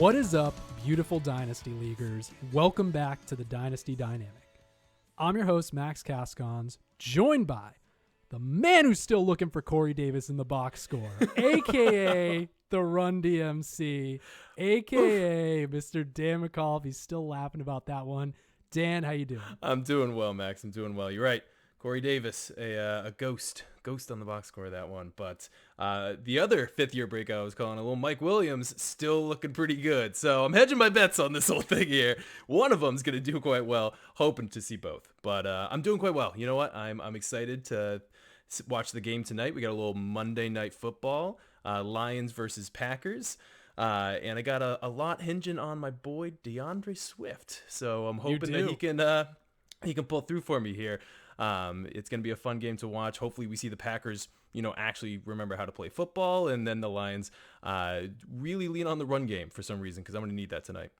What is up, beautiful Dynasty Leaguers? Welcome back to the Dynasty Dynamic. I'm your host, Max Cascons, joined by the man who's still looking for Corey Davis in the box score, a.k.a. the Run DMC, a.k.a. Mr. Dan McCall. He's still laughing about that one. Dan, how you doing? I'm doing well, Max. I'm doing well. You're right. Corey Davis, a ghost on the box score, that one. But the other fifth-year breakout I was calling a little Mike Williams, still looking pretty good. So I'm hedging my bets on this whole thing here. One of them's going to do quite well, hoping to see both. But I'm doing quite well. You know what? I'm excited to watch the game tonight. We got a little Monday Night Football, Lions versus Packers. And I got a lot hinging on my boy DeAndre Swift. So I'm hoping that he can pull through for me here. It's going to be a fun game to watch. Hopefully we see the Packers, actually remember how to play football, and then the Lions really lean on the run game for some reason, because I'm going to need that tonight.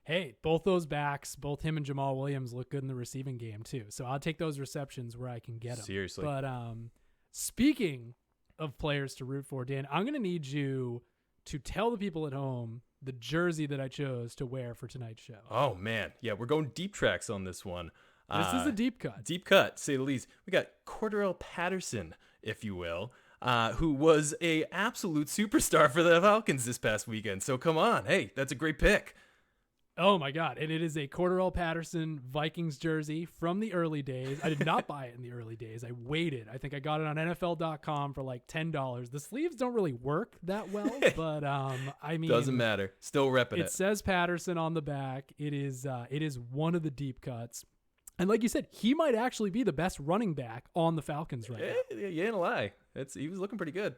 Hey, both those backs, both him and Jamal Williams look good in the receiving game too. So I'll take those receptions where I can get them. Seriously. But speaking of players to root for, Dan, I'm going to need you to tell the people at home the jersey that I chose to wear for tonight's show. Oh, man. Yeah, we're going deep tracks on this one. This is a deep cut. Deep cut, to say the least. We got Cordarrelle Patterson, if you will, who was a absolute superstar for the Falcons this past weekend. So come on. Hey, that's a great pick. Oh, my God. And it is a Cordarrelle Patterson Vikings jersey from the early days. I did not buy it in the early days. I waited. I think I got it on NFL.com for like $10. The sleeves don't really work that well, but doesn't matter. Still repping it. It says Patterson on the back. It is one of the deep cuts. And like you said, he might actually be the best running back on the Falcons right now. You ain't a lie. He was looking pretty good.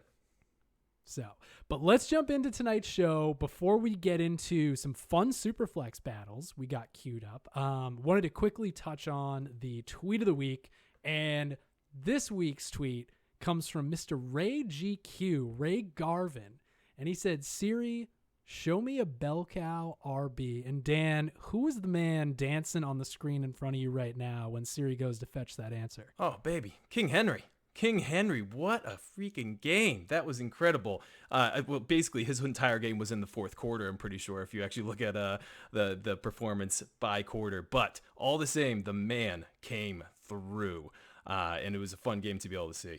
So, but let's jump into tonight's show. Before we get into some fun Superflex battles we got queued up, wanted to quickly touch on the tweet of the week. And this week's tweet comes from Mr. Ray GQ, Ray Garvin. And he said, Siri, show me a bell cow RB. And Dan, who is the man dancing on the screen in front of you right now when Siri goes to fetch that answer? Oh, baby. King Henry. King Henry, what a freaking game. That was incredible. Well, basically, his entire game was in the fourth quarter, I'm pretty sure, if you actually look at the performance by quarter. But all the same, the man came through, and it was a fun game to be able to see.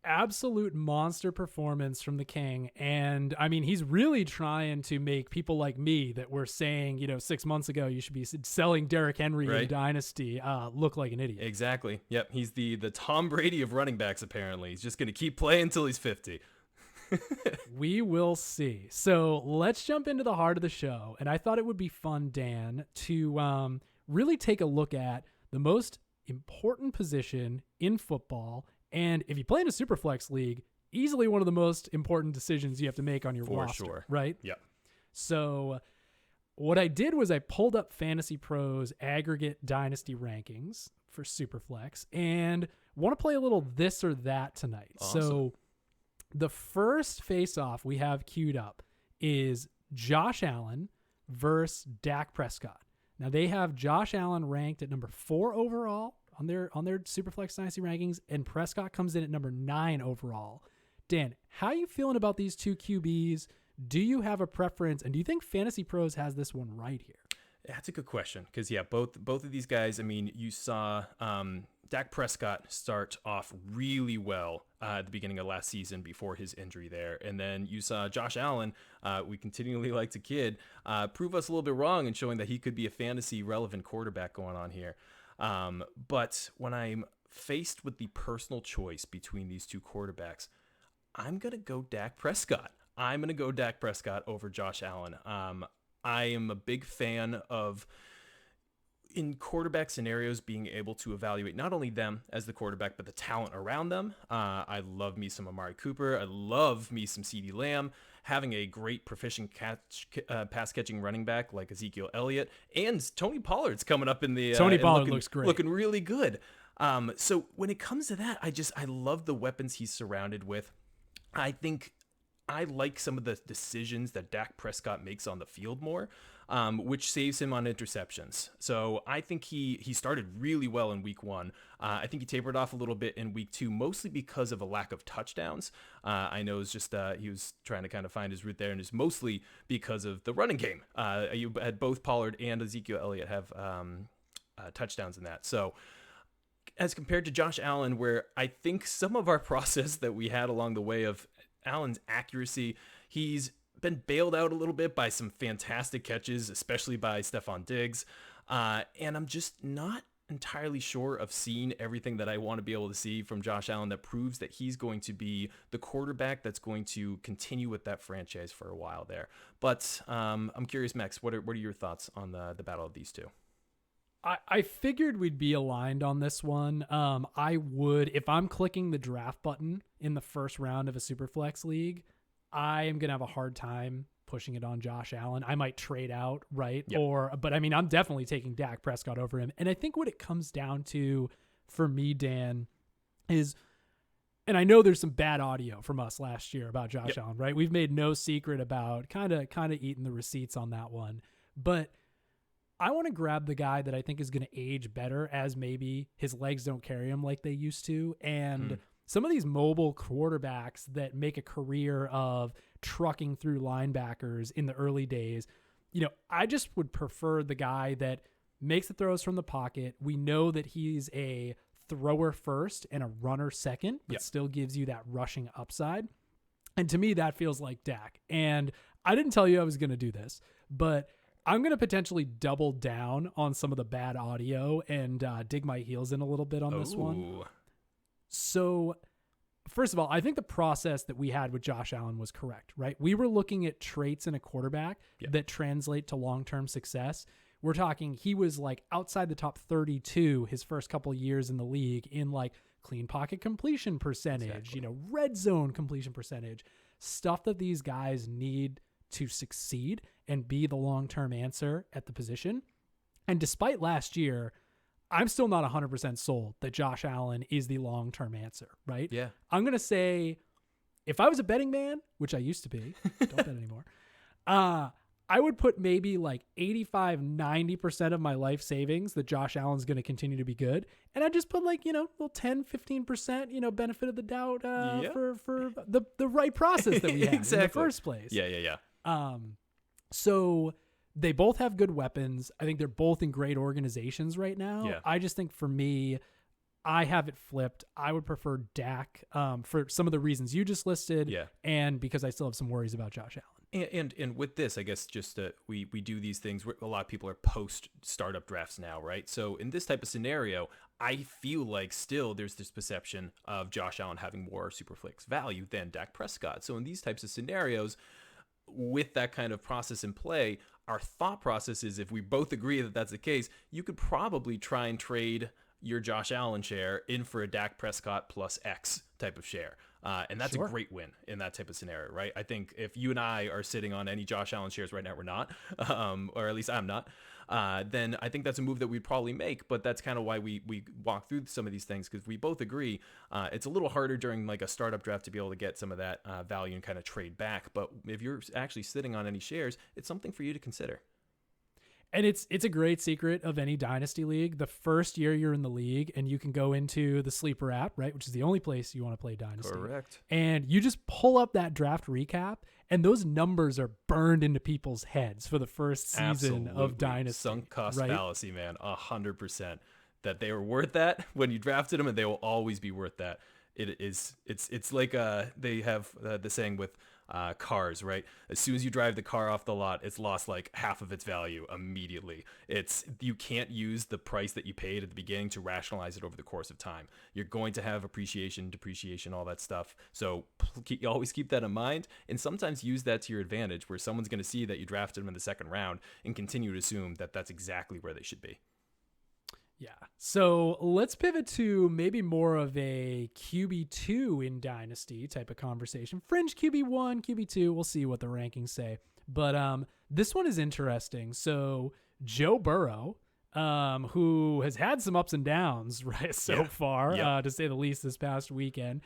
Absolute monster performance from the King. And I mean, he's really trying to make people like me that were saying, 6 months ago, you should be selling Derrick Henry in Dynasty, look like an idiot. Exactly. Yep. He's the Tom Brady of running backs, apparently. He's just going to keep playing until he's 50. We will see. So let's jump into the heart of the show. And I thought it would be fun, Dan, to really take a look at the most important position in football. And if you play in a Superflex league, easily one of the most important decisions you have to make on your roster, sure. Right? Yep. So what I did was I pulled up FantasyPros aggregate dynasty rankings for Superflex and want to play a little this or that tonight. Awesome. So the first face-off we have queued up is Josh Allen versus Dak Prescott. Now they have Josh Allen ranked at number 4 overall on their Superflex Dynasty rankings, and Prescott comes in at number 9 overall. Dan, how are you feeling about these two QBs? Do you have a preference, and do you think Fantasy Pros has this one right here? That's a good question, because both of these guys. I mean, you saw Dak Prescott start off really well at the beginning of last season before his injury there, and then you saw Josh Allen. We continually like to kid prove us a little bit wrong and showing that he could be a fantasy relevant quarterback going on here. But when I'm faced with the personal choice between these two quarterbacks, I'm going to go Dak Prescott. I'm going to go Dak Prescott over Josh Allen. I am a big fan of, in quarterback scenarios, being able to evaluate not only them as the quarterback, but the talent around them. I love me some Amari Cooper. I love me some CeeDee Lamb. Having a great proficient pass-catching running back like Ezekiel Elliott. And Tony Pollard's coming up in the... Tony Pollard looks great. Looking really good. So when it comes to that, I love the weapons he's surrounded with. I think I like some of the decisions that Dak Prescott makes on the field more. which saves him on interceptions. So I think he started really well in week 1. I think he tapered off a little bit in week 2, mostly because of a lack of touchdowns. I know it's just he was trying to kind of find his route there, and it's mostly because of the running game. You had both Pollard and Ezekiel Elliott have touchdowns in that. So as compared to Josh Allen, where I think some of our process that we had along the way of Allen's accuracy, he's been bailed out a little bit by some fantastic catches, especially by Stephon Diggs. And I'm just not entirely sure of seeing everything that I want to be able to see from Josh Allen that proves that he's going to be the quarterback that's going to continue with that franchise for a while there. But I'm curious, Max, what are your thoughts on the battle of these two? I figured we'd be aligned on this one. I would, if I'm clicking the draft button in the first round of a Superflex league, I am going to have a hard time pushing it on Josh Allen. I might trade out, right? Yep. But I mean, I'm definitely taking Dak Prescott over him. And I think what it comes down to for me, Dan, is, and I know there's some bad audio from us last year about Josh Allen, right? We've made no secret about kind of eating the receipts on that one. But I want to grab the guy that I think is going to age better as maybe his legs don't carry him like they used to. And some of these mobile quarterbacks that make a career of trucking through linebackers in the early days, I just would prefer the guy that makes the throws from the pocket. We know that he's a thrower first and a runner second, but still gives you that rushing upside. And to me, that feels like Dak. And I didn't tell you I was going to do this, but I'm going to potentially double down on some of the bad audio and dig my heels in a little bit on this one. So, first of all, I think the process that we had with Josh Allen was correct, right? We were looking at traits in a quarterback that translate to long-term success. We're talking he was like outside the top 32 his first couple years in the league in like clean pocket completion percentage, red zone completion percentage, stuff that these guys need to succeed and be the long-term answer at the position. And despite last year, I'm still not 100% sold that Josh Allen is the long-term answer, right? Yeah. I'm going to say if I was a betting man, which I used to be, don't bet anymore, I would put maybe like 85, 90% of my life savings that Josh Allen's going to continue to be good. And I just put like, little 10, 15%, benefit of the doubt for the right process that we had in the first place. Yeah. So they both have good weapons. I think they're both in great organizations right now. Yeah. I just think for me, I have it flipped. I would prefer Dak for some of the reasons you just listed. Yeah. And because I still have some worries about Josh Allen. And with this, I guess just we do these things. A lot of people are post startup drafts now, right? So in this type of scenario, I feel like still there's this perception of Josh Allen having more Superflex value than Dak Prescott. So in these types of scenarios, with that kind of process in play, our thought process is if we both agree that that's the case, you could probably try and trade your Josh Allen share in for a Dak Prescott plus X type of share. And that's a great win in that type of scenario, right? I think if you and I are sitting on any Josh Allen shares right now, we're not, or at least I'm not, then I think that's a move that we'd probably make. But that's kind of why we walk through some of these things, because we both agree it's a little harder during like a startup draft to be able to get some of that value and kind of trade back. But if you're actually sitting on any shares, it's something for you to consider. And it's a great secret of any dynasty league. The first year you're in the league and you can go into the Sleeper app, right, which is the only place you want to play dynasty. Correct. And you just pull up that draft recap, and those numbers are burned into people's heads for the first season of dynasty. Sunk cost right? fallacy, man, 100%. That they were worth that when you drafted them, and they will always be worth that. It's like they have the saying with cars, right? As soon as you drive the car off the lot, it's lost like half of its value immediately. You can't use the price that you paid at the beginning to rationalize it over the course of time. You're going to have appreciation, depreciation, all that stuff. So you always keep that in mind, and sometimes use that to your advantage, where someone's going to see that you drafted them in the second round and continue to assume that that's exactly where they should be. Yeah. So let's pivot to maybe more of a QB2 in Dynasty type of conversation. Fringe QB1, QB2. We'll see what the rankings say. But this one is interesting. So Joe Burrow, who has had some ups and downs right so far, to say the least, this past weekend,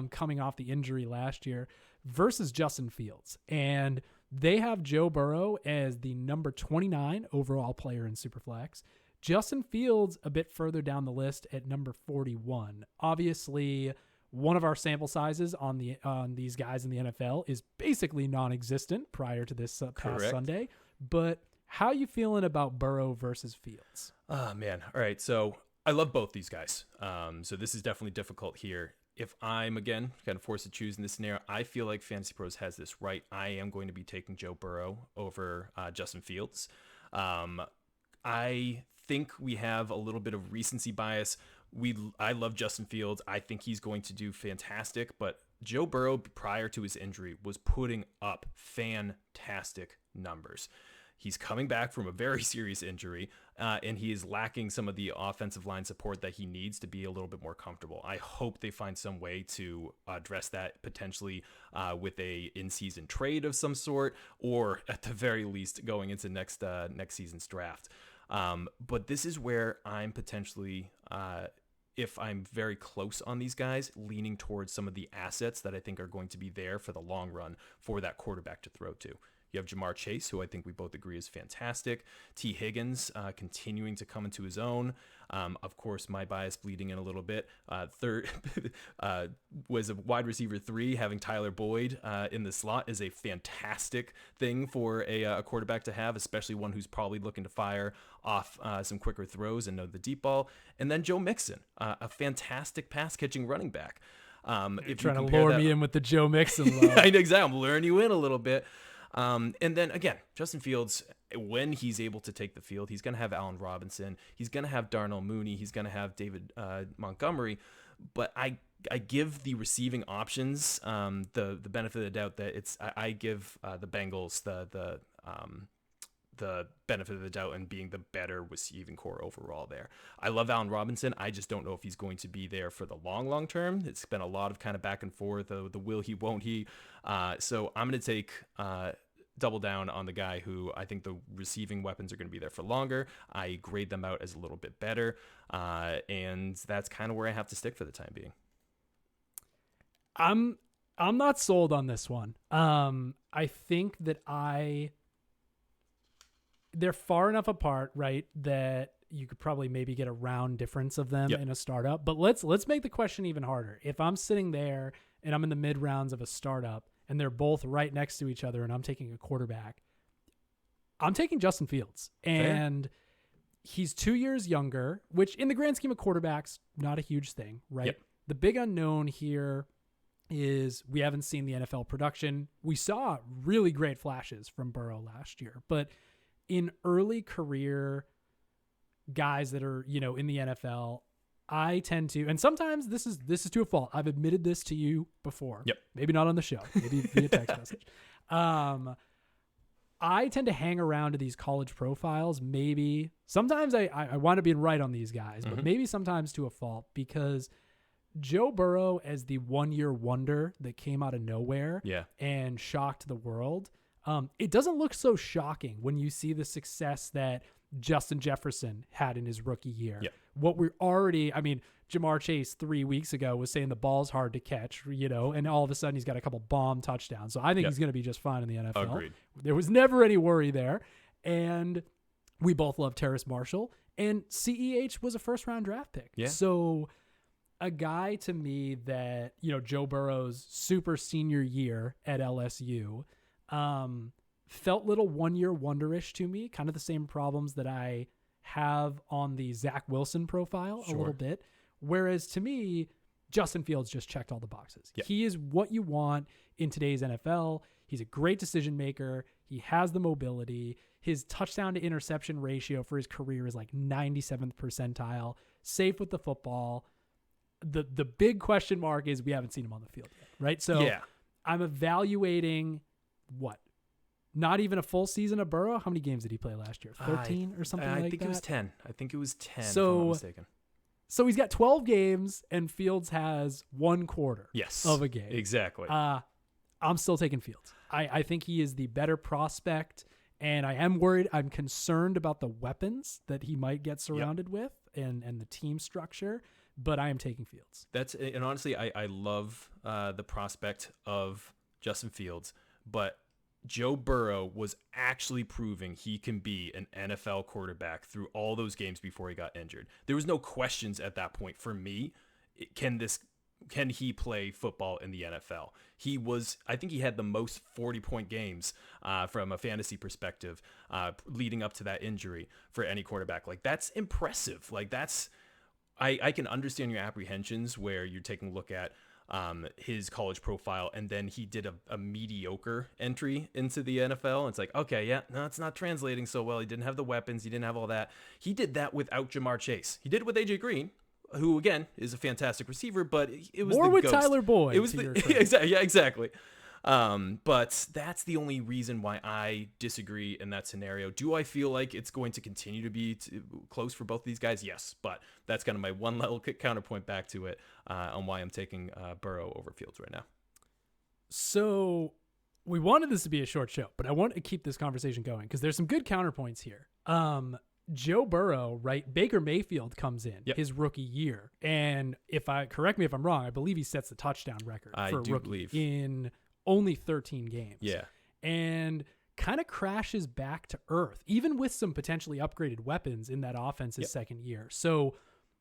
coming off the injury last year, versus Justin Fields. And They have Joe Burrow as the number 29 overall player in Superflex. Justin Fields a bit further down the list at number 41. Obviously, one of our sample sizes on these guys in the NFL is basically non-existent prior to this past Sunday. But how you feeling about Burrow versus Fields? Oh, man. All right. So I love both these guys. So this is definitely difficult here. If I'm, again, kind of forced to choose in this scenario, I feel like Fantasy Pros has this right. I am going to be taking Joe Burrow over Justin Fields. I think we have a little bit of recency bias. I love Justin Fields. I think he's going to do fantastic. But Joe Burrow, prior to his injury, was putting up fantastic numbers. He's coming back from a very serious injury, and he is lacking some of the offensive line support that he needs to be a little bit more comfortable. I hope they find some way to address that, potentially with a in-season trade of some sort, or at the very least going into next season's draft. But this is where I'm potentially, if I'm very close on these guys, leaning towards some of the assets that I think are going to be there for the long run for that quarterback to throw to. You have Jamar Chase, who I think we both agree is fantastic. T. Higgins continuing to come into his own. Of course, my bias bleeding in a little bit. Third was a wide receiver 3. Having Tyler Boyd in the slot is a fantastic thing for a quarterback to have, especially one who's probably looking to fire off some quicker throws and know the deep ball. And then Joe Mixon, a fantastic pass-catching running back. You're trying to lure me in with the Joe Mixon love. I know, exactly. I'm luring you in a little bit. And then again, Justin Fields, when he's able to take the field, he's going to have Allen Robinson. He's going to have Darnell Mooney. He's going to have David Montgomery. But I give the receiving options the benefit of the doubt that I give the Bengals the benefit of the doubt and being the better receiving core overall there. I love Allen Robinson. I just don't know if he's going to be there for the long term. It's been a lot of kind of back and forth, the will he, won't he. So I'm going to take double down on the guy who I think the receiving weapons are going to be there for longer. I grade them out as a little bit better. And that's kind of where I have to stick for the time being. I'm not sold on this one. I think that they're far enough apart, right, that you could probably maybe get a round difference of them in a startup. But let's make the question even harder. If I'm sitting there and I'm in the mid rounds of a startup and they're both right next to each other and I'm taking a quarterback, I'm taking Justin Fields. And he's 2 years younger, which in the grand scheme of quarterbacks, not a huge thing, right? Yep. The big unknown here is we haven't seen the NFL production. We saw really great flashes from Burrow last year, but in early career guys that are, in the NFL, I tend to, and sometimes this is to a fault. I've admitted this to you before. Yep. Maybe not on the show, maybe via text message. I tend to hang around to these college profiles. Maybe sometimes I wind up being right on these guys, but maybe sometimes to a fault, because Joe Burrow as the 1 year wonder that came out of nowhere and shocked the world. It doesn't look so shocking when you see the success that Justin Jefferson had in his rookie year. Yeah. What we're already, Jamar Chase 3 weeks ago was saying the ball's hard to catch, and all of a sudden he's got a couple bomb touchdowns. So I think he's going to be just fine in the NFL. Agreed. There was never any worry there. And we both love Terrace Marshall, and CEH was a first round draft pick. Yeah. So a guy to me that, Joe Burrow's super senior year at LSU, felt little 1 year wonderish to me, kind of the same problems that I have on the Zach Wilson profile a little bit. Whereas to me, Justin Fields just checked all the boxes. Yep. He is what you want in today's NFL. He's a great decision maker. He has the mobility. His touchdown to interception ratio for his career is like 97th percentile, safe with the football. The big question mark is we haven't seen him on the field yet, right? So I'm evaluating what? Not even a full season of Burrow? How many games did he play last year? 13 or something like that? I think it was 10. I think it was 10, so, if I'm not mistaken. So he's got 12 games, and Fields has one quarter of a game. Exactly. I'm still taking Fields. I think he is the better prospect, and I am worried. I'm concerned about the weapons that he might get surrounded with and the team structure, but I am taking Fields. And honestly, I love the prospect of Justin Fields, but Joe Burrow was actually proving he can be an NFL quarterback through all those games before he got injured. There was no questions at that point for me. Can he play football in the NFL? I think he had the most 40-point games from a fantasy perspective leading up to that injury for any quarterback. Like, that's impressive. Like, I can understand your apprehensions where you're taking a look at his college profile, and then he did a mediocre entry into the NFL. And it's like, okay, yeah, no, it's not translating so well. He didn't have the weapons. He didn't have all that. He did that without Jamar Chase. He did it with AJ Green, who again is a fantastic receiver, but it was more the with ghost. Tyler Boyd. It was exactly. But that's the only reason why I disagree in that scenario. Do I feel like it's going to continue to be close for both of these guys? Yes, but that's kind of my one level counterpoint back to it on why I'm taking Burrow over Fields right now. So we wanted this to be a short show, but I want to keep this conversation going because there's some good counterpoints here. Joe Burrow, right? Baker Mayfield comes in his rookie year, and correct me if I'm wrong, I believe he sets the touchdown record for a rookie in only 13 games. Yeah. And kind of crashes back to earth, even with some potentially upgraded weapons in that offense his second year. So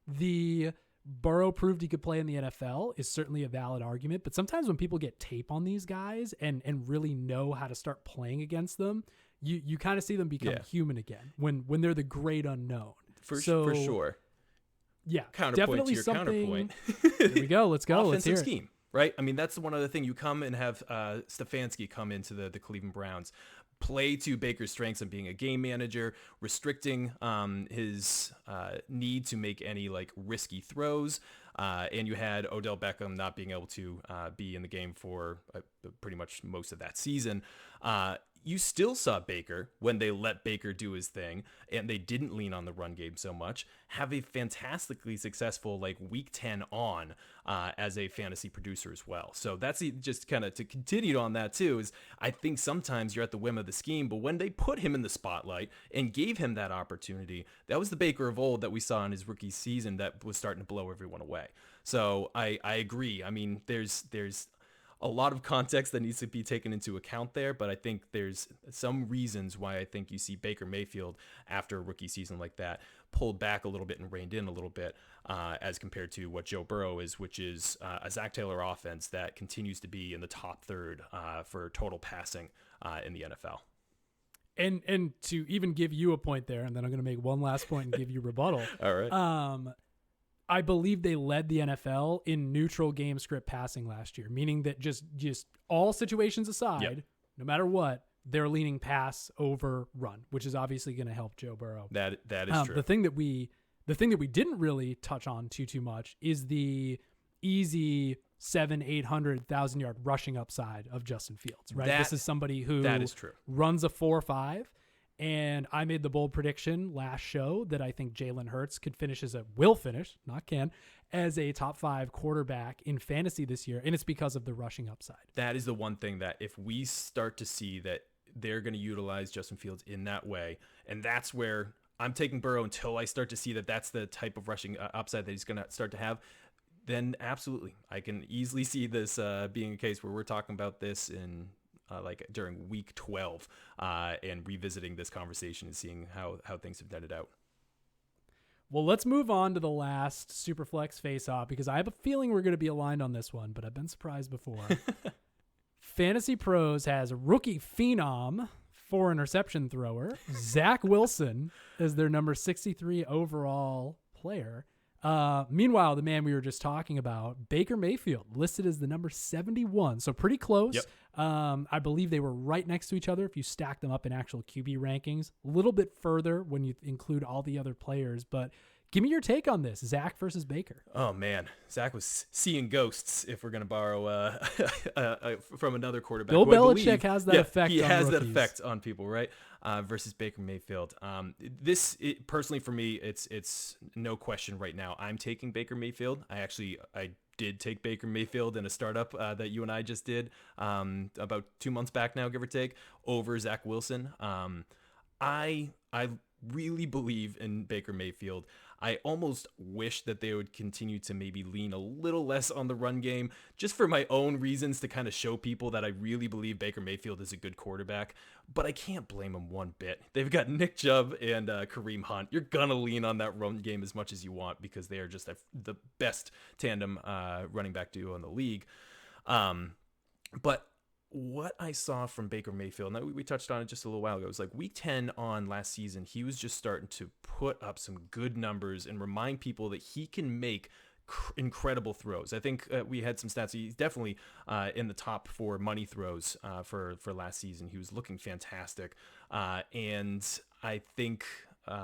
the Burrow proved he could play in the NFL is certainly a valid argument, but sometimes when people get tape on these guys and really know how to start playing against them, you kind of see them become human again when they're the great unknown. For sure. Yeah. Counterpoint definitely to your something. Counterpoint. Here we go. Let's go. Let's hear Offensive it. scheme, right? I mean, that's one other thing. You come and have Stefanski come into the Cleveland Browns, play to Baker's strengths and being a game manager, restricting his need to make any like risky throws. And you had Odell Beckham not being able to be in the game for pretty much most of that season. You still saw Baker, when they let Baker do his thing and they didn't lean on the run game so much, have a fantastically successful like week 10 on as a fantasy producer as well. So that's just kind of to continue on that too, is I think sometimes you're at the whim of the scheme, but when they put him in the spotlight and gave him that opportunity, that was the Baker of old that we saw in his rookie season that was starting to blow everyone away. So I agree. I mean, there's a lot of context that needs to be taken into account there, but I think there's some reasons why I think you see Baker Mayfield after a rookie season like that pulled back a little bit and reined in a little bit as compared to what Joe Burrow is, which is a Zach Taylor offense that continues to be in the top third for total passing in the NFL. And to even give you a point there, and then I'm going to make one last point and give you rebuttal. All right. I believe they led the NFL in neutral game script passing last year, meaning that just all situations aside, no matter what, they're leaning pass over run, which is obviously going to help Joe Burrow. That is true. The thing that we didn't really touch on too much is the easy 700,000-800,000 yard rushing upside of Justin Fields, right? This is somebody who runs a 4.5. And I made the bold prediction last show that I think Jalen Hurts will finish, not can, as a top 5 quarterback in fantasy this year. And it's because of the rushing upside. That is the one thing that if we start to see that they're going to utilize Justin Fields in that way, and that's where I'm taking Burrow until I start to see that that's the type of rushing upside that he's going to start to have, then absolutely. I can easily see this being a case where we're talking about this in like during week 12 and revisiting this conversation and seeing how things have netted out. Well, let's move on to the last Superflex face-off because I have a feeling we're going to be aligned on this one, but I've been surprised before. Fantasy Pros has a rookie phenom, 4 interception thrower, Zach Wilson as their number 63 overall player. Meanwhile, the man we were just talking about, Baker Mayfield, listed as the number 71. So pretty close. Yep. I believe they were right next to each other if you stack them up in actual QB rankings. A little bit further when you include all the other players. But give me your take on this, Zach versus Baker. Oh, man. Zach was seeing ghosts, if we're going to borrow from another quarterback. Bill Belichick has that effect on He has rookies. that effect on people, right? Versus Baker Mayfield. Personally for me, it's no question right now. I'm taking Baker Mayfield. I did take Baker Mayfield in a startup that you and I just did about 2 months back now, give or take, over Zach Wilson. I really believe in Baker Mayfield. I almost wish that they would continue to maybe lean a little less on the run game, just for my own reasons, to kind of show people that I really believe Baker Mayfield is a good quarterback. But I can't blame them one bit. They've got Nick Chubb and Kareem Hunt. You're going to lean on that run game as much as you want because they are just the best tandem running back duo in the league. But what I saw from Baker Mayfield, and we touched on it just a little while ago, it was like week 10 on last season, he was just starting to put up some good numbers and remind people that he can make incredible throws. I think we had some stats. He's definitely in the top 4 money throws for last season. He was looking fantastic. And I think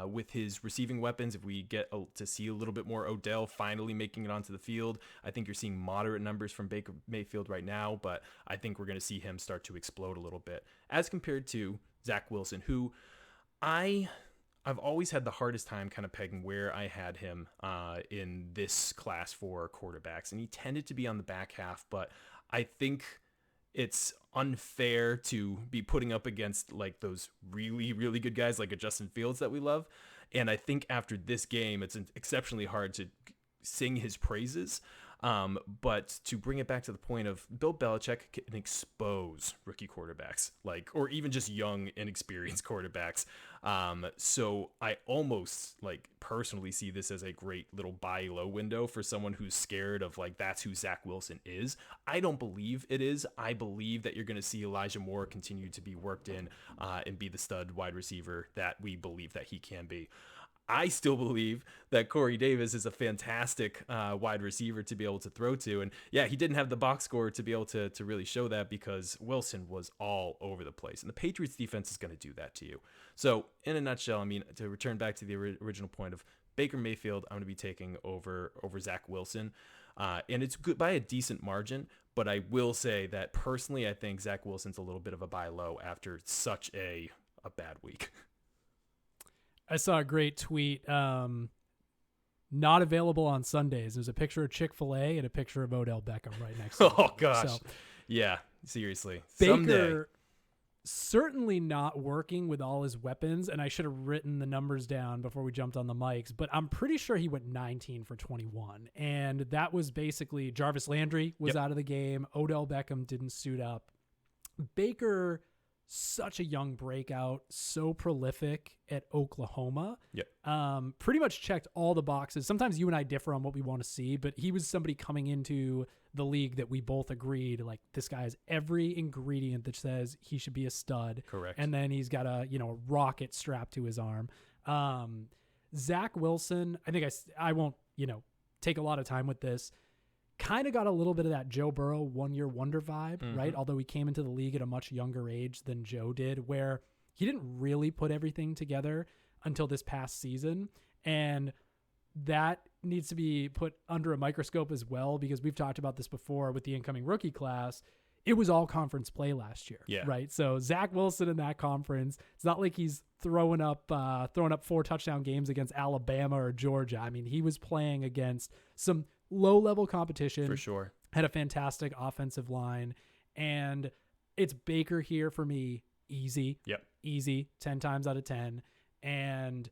with his receiving weapons, if we get to see a little bit more Odell finally making it onto the field, I think you're seeing moderate numbers from Baker Mayfield right now, but I think we're going to see him start to explode a little bit as compared to Zach Wilson, who I've always had the hardest time kind of pegging where I had him in this class for quarterbacks. And he tended to be on the back half, but I think it's unfair to be putting up against like those really, really good guys like a Justin Fields that we love. And I think after this game, it's exceptionally hard to sing his praises. But to bring it back to the point of Bill Belichick can expose rookie quarterbacks, or even just young, inexperienced quarterbacks. So I almost personally see this as a great little buy low window for someone who's scared of that's who Zach Wilson is. I don't believe it is. I believe that you're going to see Elijah Moore continue to be worked in and be the stud wide receiver that we believe that he can be. I still believe that Corey Davis is a fantastic wide receiver to be able to throw to. And yeah, he didn't have the box score to be able to really show that because Wilson was all over the place. And the Patriots defense is going to do that to you. So in a nutshell, I mean, to return back to the original point of Baker Mayfield, I'm going to be taking over Zach Wilson. And it's good by a decent margin. But I will say that personally, I think Zach Wilson's a little bit of a buy low after such a bad week. I saw a great tweet, not available on Sundays. There's a picture of Chick-fil-A and a picture of Odell Beckham right next to it. Oh, gosh. So, yeah, seriously. Baker Someday. Certainly not working with all his weapons, and I should have written the numbers down before we jumped on the mics, but I'm pretty sure he went 19 for 21, and that was basically Jarvis Landry was out of the game. Odell Beckham didn't suit up. Baker, such a young breakout, so prolific at Oklahoma. Pretty much checked all the boxes. Sometimes you and I differ on what we want to see, but he was somebody coming into the league that we both agreed, this guy has every ingredient that says he should be a stud. Correct. And then he's got a rocket strapped to his arm. Zach Wilson, I think I won't, take a lot of time with this. Kind of got a little bit of that Joe Burrow one-year wonder vibe, right? Although he came into the league at a much younger age than Joe did, where he didn't really put everything together until this past season. And that needs to be put under a microscope as well, because we've talked about this before with the incoming rookie class. It was all conference play last year, right? So Zach Wilson in that conference, it's not like he's throwing up 4 touchdown games against Alabama or Georgia. I mean, he was playing against some low-level competition. For sure. Had a fantastic offensive line. And it's Baker here for me. Easy. Easy. 10 times out of 10. And,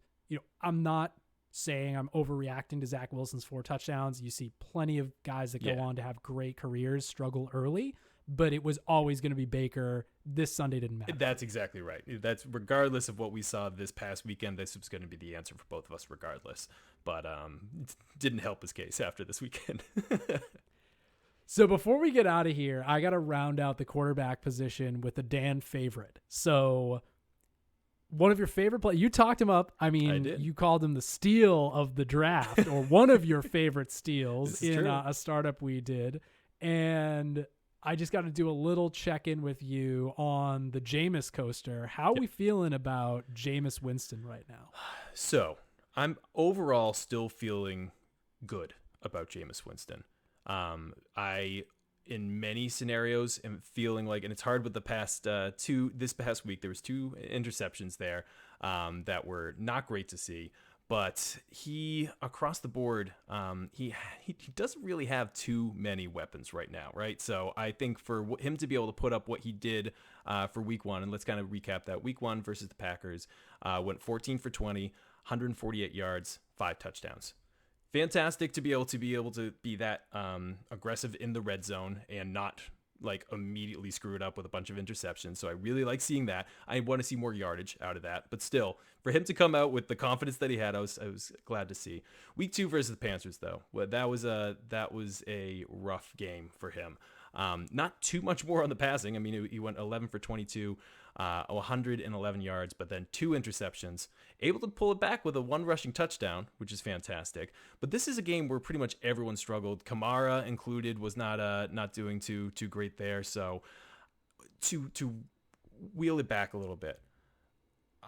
I'm not saying I'm overreacting to Zach Wilson's 4 touchdowns. You see plenty of guys that go on to have great careers struggle early. But it was always going to be Baker. This Sunday didn't matter. That's exactly right. That's regardless of what we saw this past weekend, this was going to be the answer for both of us regardless. But it didn't help his case after this weekend. So before we get out of here, I got to round out the quarterback position with a Dan favorite. So one of your favorite players, you talked him up. I mean, you called him the steal of the draft, or one of your favorite steals in a startup we did. And I just got to do a little check-in with you on the Jameis coaster. How are we feeling about Jameis Winston right now? So I'm overall still feeling good about Jameis Winston. I, in many scenarios, am feeling like, and it's hard with the past this past week, there was 2 interceptions there that were not great to see. But he, across the board, he doesn't really have too many weapons right now, right? So I think for him to be able to put up what he did for week 1, and let's kind of recap that. Week 1 versus the Packers, went 14 for 20, 148 yards, 5 touchdowns. Fantastic to be able to be that aggressive in the red zone and not like immediately screw it up with a bunch of interceptions. So I really like seeing that. I want to see more yardage out of that, but still, for him to come out with the confidence that he had, I was glad to see. Week 2 versus the Panthers, though, well, that was a rough game for him. Not too much more on the passing. I mean, he went 11 for 22, 111 yards, but then 2 interceptions. Able to pull it back with a 1 rushing touchdown, which is fantastic. But this is a game where pretty much everyone struggled. Kamara included was not doing too great there. So to wheel it back a little bit,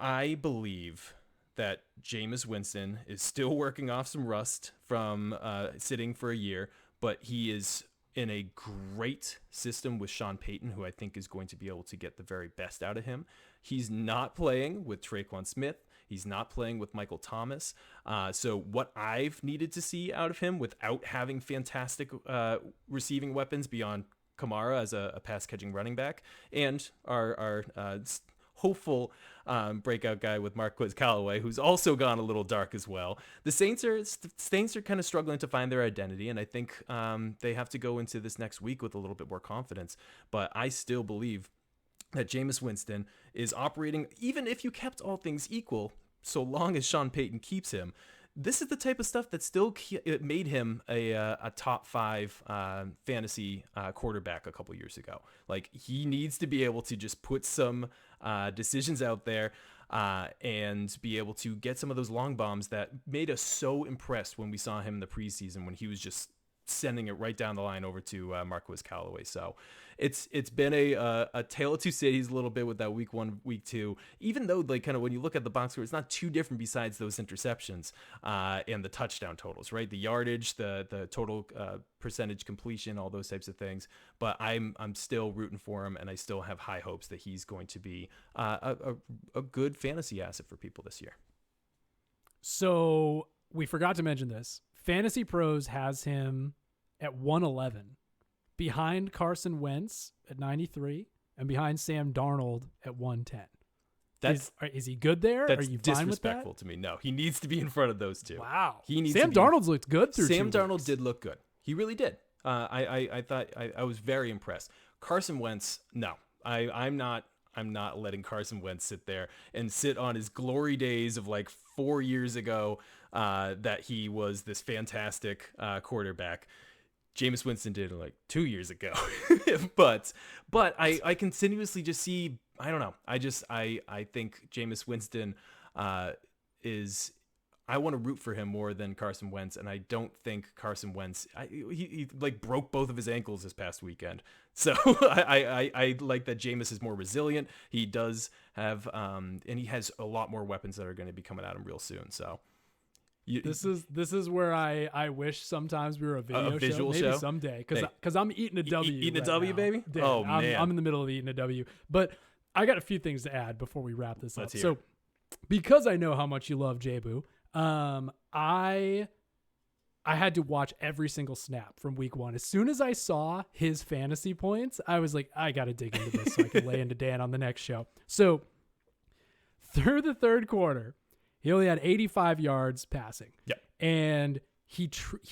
I believe that Jameis Winston is still working off some rust from sitting for a year, but he is in a great system with Sean Payton, who I think is going to be able to get the very best out of him. He's not playing with Traquan Smith. He's not playing with Michael Thomas. So what I've needed to see out of him without having fantastic receiving weapons beyond Kamara as a pass-catching running back and our hopeful breakout guy with Marquez Callaway, who's also gone a little dark as well. The Saints are kind of struggling to find their identity, and I think they have to go into this next week with a little bit more confidence. But I still believe that Jameis Winston is operating, even if you kept all things equal, so long as Sean Payton keeps him. This is the type of stuff that still it made him a top 5 fantasy quarterback a couple years ago. Like, he needs to be able to just put some decisions out there and be able to get some of those long bombs that made us so impressed when we saw him in the preseason, when he was just sending it right down the line over to Marquez Callaway. So it's been a tale of two cities a little bit with that week 1, week 2, even though, like, kind of when you look at the box score, it's not too different besides those interceptions and the touchdown totals, right? The yardage, the total percentage completion, all those types of things. But I'm still rooting for him, and I still have high hopes that he's going to be a good fantasy asset for people this year. So we forgot to mention this. Fantasy Pros has him at 111, behind Carson Wentz at 93, and behind Sam Darnold at 110. Is he good there? That's Are you fine with that? disrespectful to me. No, he needs to be in front of those two. Wow. Sam Darnold's looked good through Sam 2 Darnold weeks. did look good. He really did. I thought I was very impressed. Carson Wentz, no, I'm not letting Carson Wentz sit on his glory days of like 4 years ago that he was this fantastic quarterback. Jameis Winston did it like 2 years ago. but I continuously just see, I don't know. I think Jameis Winston is, I want to root for him more than Carson Wentz. And I don't think Carson Wentz, he like broke both of his ankles this past weekend. So I like that Jameis is more resilient. He does have, and he has a lot more weapons that are going to be coming at him real soon. So this is where I wish sometimes we were a visual show. Maybe someday, because I'm eating a W. Eating a W, baby? Dan, oh, man. I'm in the middle of eating a W. But I got a few things to add before we wrap this up. Let's hear So it. because I know how much you love J-Boo, I had to watch every single snap from week 1. As soon as I saw his fantasy points, I was like, I got to dig into this so I can lay into Dan on the next show. So through the third quarter, he only had 85 yards passing. Yeah. And he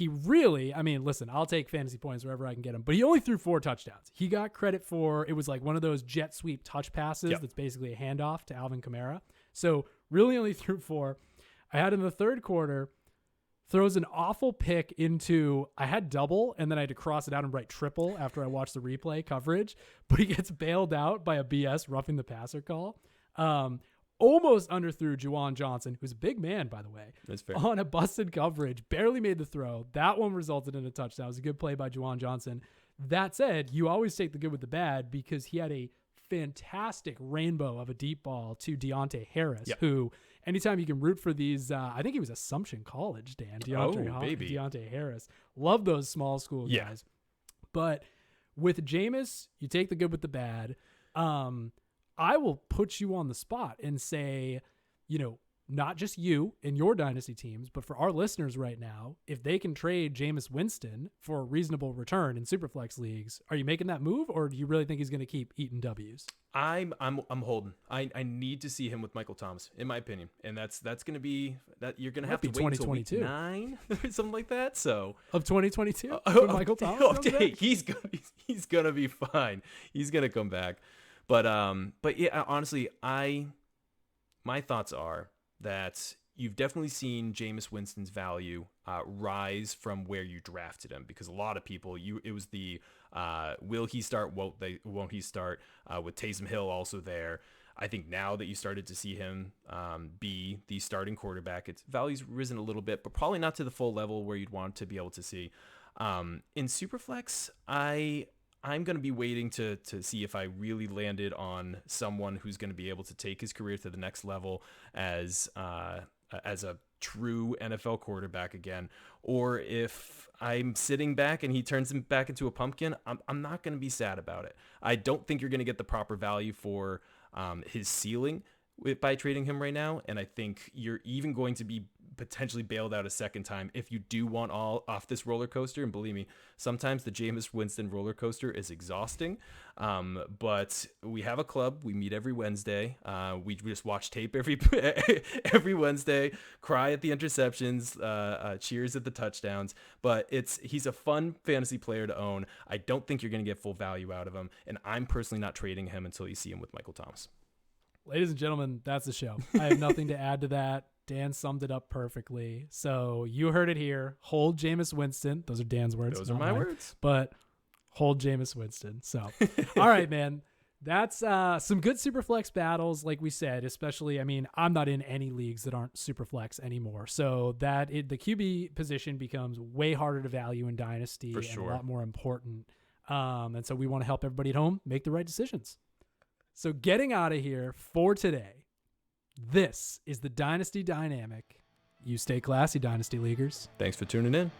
really, I mean, listen, I'll take fantasy points wherever I can get them, but he only threw 4 touchdowns. He got credit for, it was like one of those jet sweep touch passes that's basically a handoff to Alvin Kamara. So really only threw 4. I had in the third quarter, throws an awful pick into, I had double, and then I had to cross it out and write triple after I watched the replay coverage, but he gets bailed out by a BS roughing the passer call. Almost underthrew Juwan Johnson, who's a big man, by the way. That's fair. On a busted coverage, barely made the throw. That one resulted in a touchdown. It was a good play by Juwan Johnson. That said, you always take the good with the bad, because he had a fantastic rainbow of a deep ball to Deontay Harris, who anytime you can root for these, I think he was Assumption College, Dan. Deontay Harris. Love those small school guys. But with Jameis, you take the good with the bad. I will put you on the spot and say, not just you in your dynasty teams, but for our listeners right now, if they can trade Jameis Winston for a reasonable return in Superflex leagues, are you making that move, or do you really think he's going to keep eating W's? I'm holding. I need to see him with Michael Thomas, in my opinion, and that's going to be that you're going to have to wait until week 9 or something like that. So of 2022, Michael Thomas. Okay, he's gonna be fine. He's gonna come back, but yeah, honestly, my thoughts are that you've definitely seen Jameis Winston's value rise from where you drafted him, because a lot of people, it was the will he start, won't he start, with Taysom Hill also there. I think now that you started to see him be the starting quarterback, its value's risen a little bit, but probably not to the full level where you'd want to be able to see. In Superflex, I'm going to be waiting to see if I really landed on someone who's going to be able to take his career to the next level as a true NFL quarterback again, or if I'm sitting back and he turns him back into a pumpkin, I'm not going to be sad about it. I don't think you're going to get the proper value for his ceiling by trading him right now, and I think you're even going to be potentially bailed out a second time if you do want all off this roller coaster. And believe me, sometimes the Jameis Winston roller coaster is exhausting, but we have a club. We meet every Wednesday. We just watch tape every Wednesday, cry at the interceptions, cheers at the touchdowns, but he's a fun fantasy player to own. I don't think you're going to get full value out of him, and I'm personally not trading him until you see him with Michael Thomas. Ladies and gentlemen, that's the show. I have nothing to add to that. Dan summed it up perfectly. So you heard it here. Hold Jameis Winston. Those are Dan's words. Those are my words. But hold Jameis Winston. So, all right, man. That's some good Superflex battles, like we said, especially, I mean, I'm not in any leagues that aren't Superflex anymore. So the QB position becomes way harder to value in Dynasty. For and sure. a lot more important. And so we want to help everybody at home make the right decisions. So getting out of here for today, this is the Dynasty Dynamic. You stay classy, Dynasty Leaguers. Thanks for tuning in.